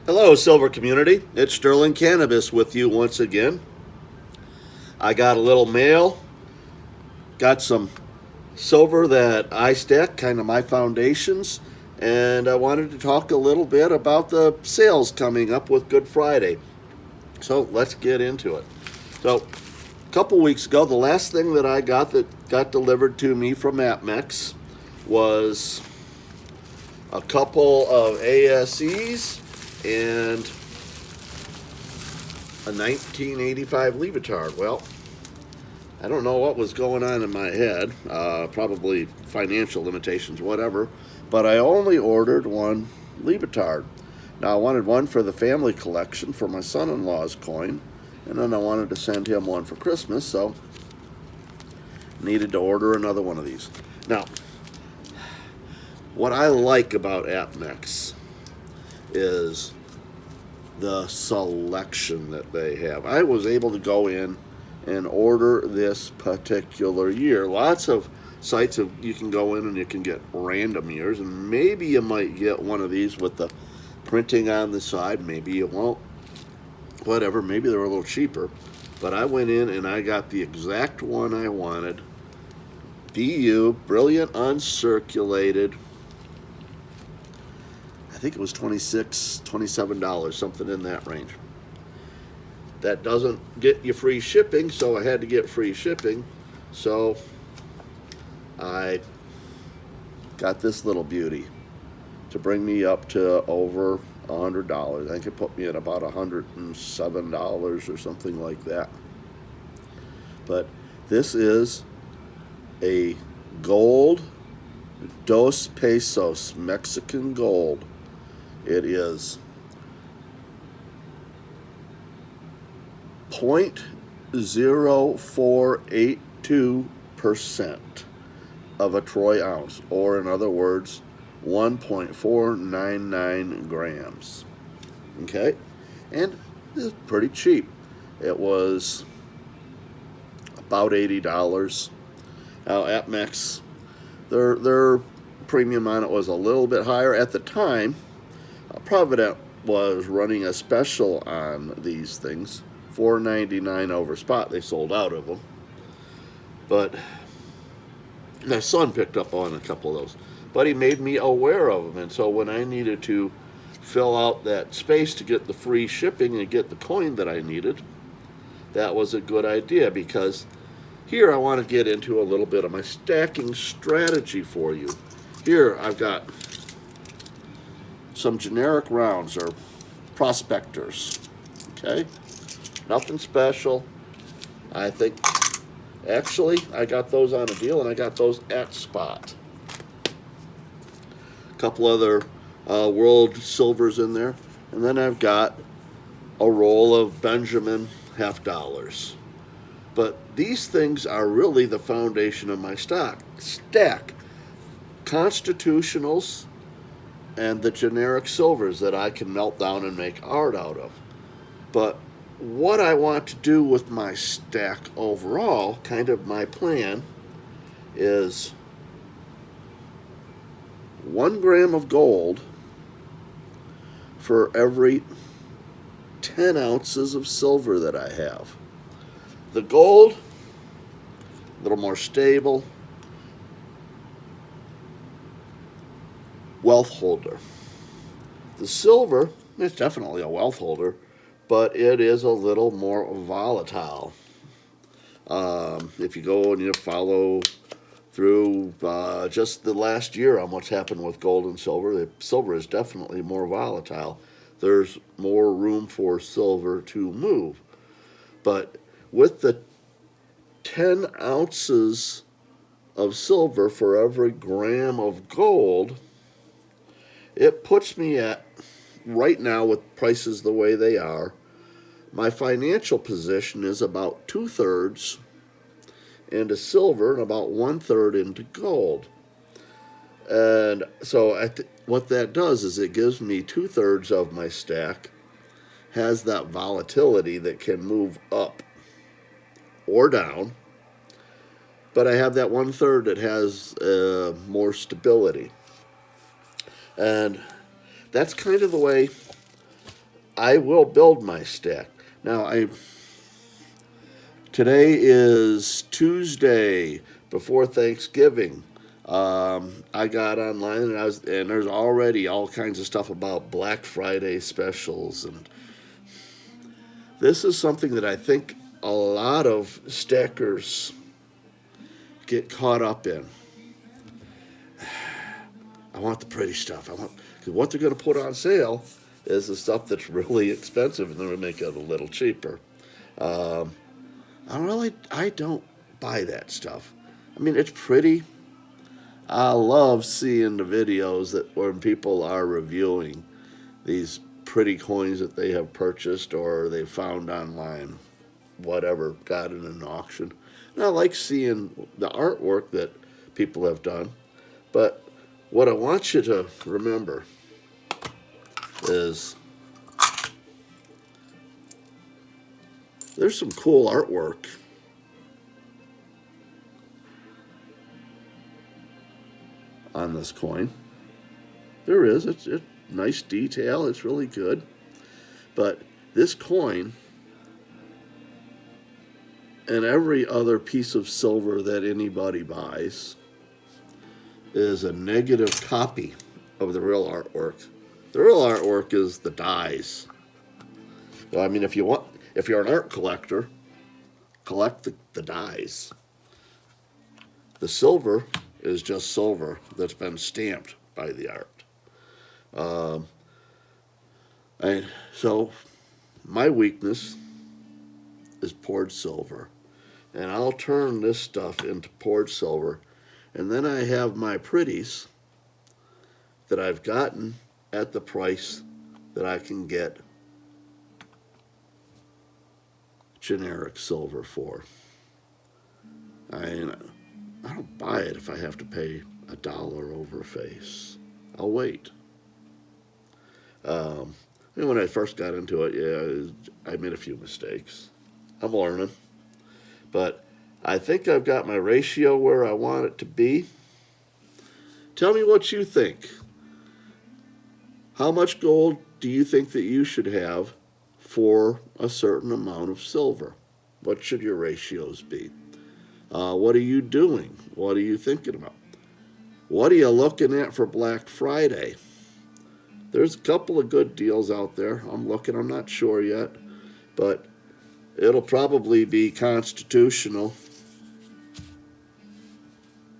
Hello, Silver community. It's Sterling Cannabis with you once again. I got a little mail, got some silver that I stack, kind of my foundations, and I wanted to talk a little bit about the sales coming up with Good Friday. So let's get into it. So, a couple weeks ago, the last thing that I got that got delivered to me from Apmex was a couple of ASEs and a 1985 Levitard. Well, I don't know what was going on in my head, probably financial limitations, whatever, but I only ordered one Levitard. Now, I wanted one for the family collection for my son in law's coin, and then I wanted to send him one for Christmas, so needed to order another one of these. Now, what I like about Apmex is the selection that they have. I was able to go in and order this particular year. Lots of sites you can go in and you can get random years, and maybe you might get one of these with the printing on the side. Maybe you won't. Whatever. Maybe they're a little cheaper. But I went in and I got the exact one I wanted. BU, brilliant uncirculated. I think it was $26, $27, something in that range. That doesn't get you free shipping, so I had to get free shipping. So I got this little beauty to bring me up to over $100. I think it put me at about $107 or something like that. But this is a gold Dos Pesos Mexican gold. It is 0.0482% of a troy ounce, or in other words, 1.499 grams. Okay? And it's pretty cheap. It was about $80. Now, Apmex, their premium on it was a little bit higher at the time. Provident was running a special on these things, $4.99 over spot. They sold out of them, but my son picked up on a couple of those. But he made me aware of them, and so when I needed to fill out that space to get the free shipping and get the coin that I needed, that was a good idea, because here I want to get into a little bit of my stacking strategy for you. Here I've got some generic rounds, or prospectors. Okay? Nothing special. I think, actually, I got those on a deal, and I got those at spot. A couple other world silvers in there. And then I've got a roll of Benjamin half dollars. But these things are really the foundation of my stack. Constitutionals and the generic silvers that I can melt down and make art out of. But what I want to do with my stack overall, kind of my plan, is 1 gram of gold for every 10 ounces of silver that I have. The gold, a little more stable, wealth holder. The silver, it's definitely a wealth holder, but it is a little more volatile. If you go and you follow through just the last year on what's happened with gold and silver, the silver is definitely more volatile. There's more room for silver to move. But with the 10 ounces of silver for every gram of gold, it puts me at, right now with prices the way they are, my financial position is about 2/3 into silver and about 1/3 into gold. And so what that does is it gives me 2/3 of my stack has that volatility that can move up or down, but I have that 1/3 that has more stability. And that's kind of the way I will build my stack. Now, today is Tuesday before Thanksgiving. I got online and there's already all kinds of stuff about Black Friday specials, and this is something that I think a lot of stackers get caught up in. I want the pretty stuff. Because what they're going to put on sale is the stuff that's really expensive, and they're going to make it a little cheaper. Um, I don't buy that stuff. I mean, it's pretty. I love seeing the videos that when people are reviewing these pretty coins that they have purchased or they found online, whatever, got in an auction. And I like seeing the artwork that people have done. But what I want you to remember is there's some cool artwork on this coin. There is. It's nice detail. It's really good. But this coin and every other piece of silver that anybody buys is a negative copy of the real artwork. The real artwork is the dies. I mean, if you're an art collector, collect the dies. The silver is just silver that's been stamped by the art. And so my weakness is poured silver. And I'll turn this stuff into poured silver. And then I have my pretties that I've gotten at the price that I can get generic silver for. I don't buy it if I have to pay $1 over face. I'll wait. When I first got into it, yeah, I made a few mistakes. I'm learning. But I think I've got my ratio where I want it to be. Tell me what you think. How much gold do you think that you should have for a certain amount of silver? What should your ratios be? What are you doing? What are you thinking about? What are you looking at for Black Friday? There's a couple of good deals out there. I'm looking. I'm not sure yet. But it'll probably be constitutional.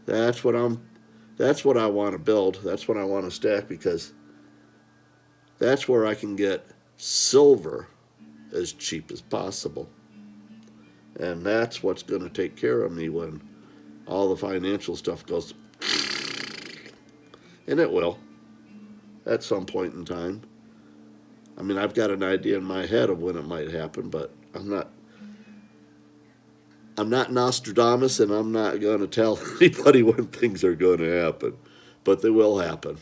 That's what I want to build. That's what I want to stack, because that's where I can get silver as cheap as possible. And that's what's going to take care of me when all the financial stuff goes. And it will at some point in time. I mean, I've got an idea in my head of when it might happen, but I'm not Nostradamus, and I'm not going to tell anybody when things are going to happen. But they will happen.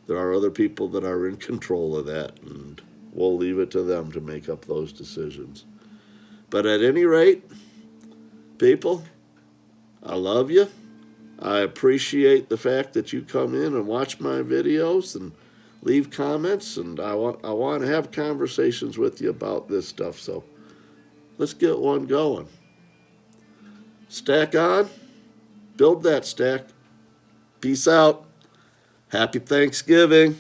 There are other people that are in control of that, and we'll leave it to them to make up those decisions. But at any rate, people, I love you. I appreciate the fact that you come in and watch my videos and leave comments, and I want to have conversations with you about this stuff. So let's get one going. Stack on. Build that stack. Peace out. Happy Thanksgiving.